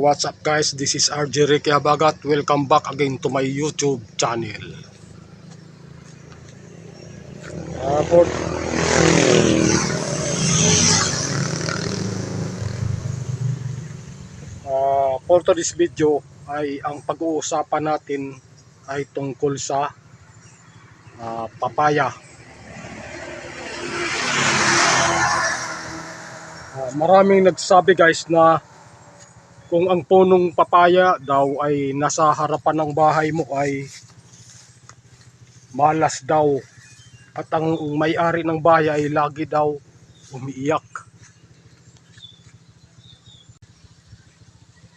what's up guys? This is RJ Ricky Abagat. Welcome back again to my YouTube channel. For, for today's video ay ang pag-uusapan natin ay tungkol sa papaya. Maraming nagsasabi guys na kung ang punong papaya daw ay nasa harapan ng bahay mo ay malas daw. At ang may-ari ng bahay ay lagi daw umiiyak.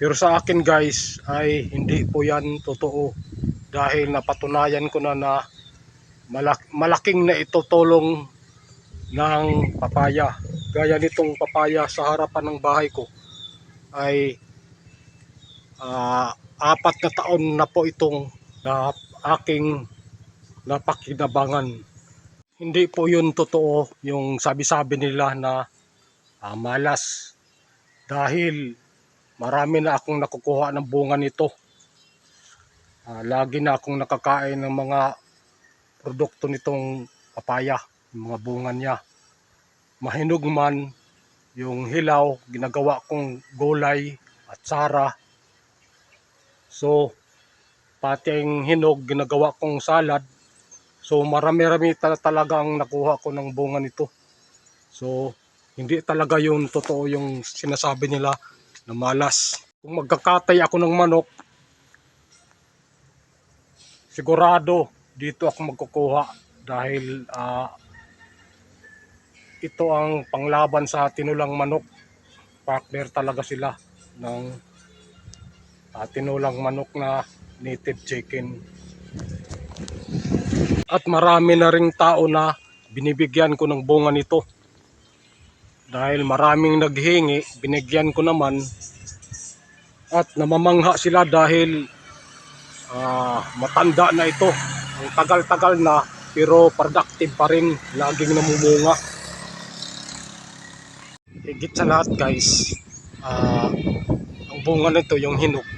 Pero sa akin guys ay hindi po yan totoo. Dahil napatunayan ko na malaking na itutulong ng papaya. Gaya nitong papaya sa harapan ng bahay ko ay 4 na taon na po itong aking napakinabangan. Hindi po yun totoo yung sabi-sabi nila na malas. Dahil marami na akong nakukuha ng bunga nito. Lagi na akong nakakain ng mga produkto nitong papaya, yung mga bunga niya. Mahinog man, yung hilaw, ginagawa kong gulay at sara. So, pati ang hinog, ginagawa kong salad. So, marami-rami talagang nakuha ko ng bunga nito. So, hindi talaga yung totoo yung sinasabi nila na malas. Kung magkakatay ako ng manok, sigurado dito ako magkukuha dahil ito ang panglaban sa tinulang manok. Partner talaga sila ng tinulang manok na native chicken. At marami na ring tao na binibigyan ko ng bunga nito. Dahil maraming naghingi, binigyan ko naman. At namamangha sila dahil matanda na ito. Ang tagal-tagal na pero productive pa rin, laging namumunga. Higit sa lahat guys, ang bunga nito yung hinog.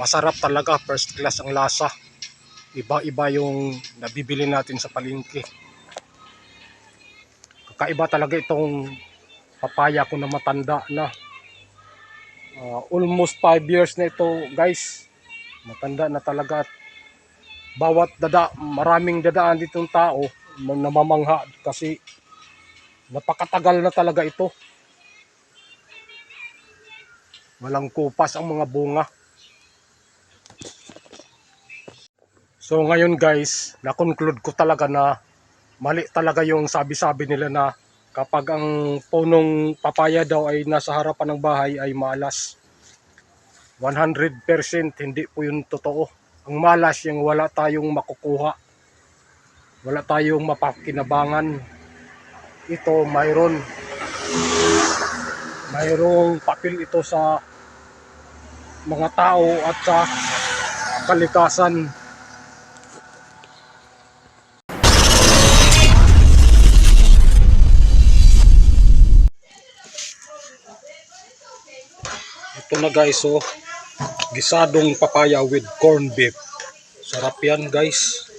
Masarap talaga, first class ang lasa. Iba-iba yung nabibili natin sa palengke. Kakaiba talaga itong papaya ko na matanda na. Almost 5 years na ito guys. Matanda na talaga at bawat maraming dadaan ditong tao namamangha kasi napakatagal na talaga ito. Walang kupas ang mga bunga. So ngayon guys, na-conclude ko talaga na mali talaga yung sabi-sabi nila na kapag ang punong papaya daw ay nasa harapan ng bahay ay malas. 100% hindi po yun totoo. Ang malas yung wala tayong makukuha. Wala tayong mapakinabangan. Ito mayroong papel ito sa mga tao at sa kalikasan. Ito na guys, gisadong papaya with corned beef. Sarap yan guys.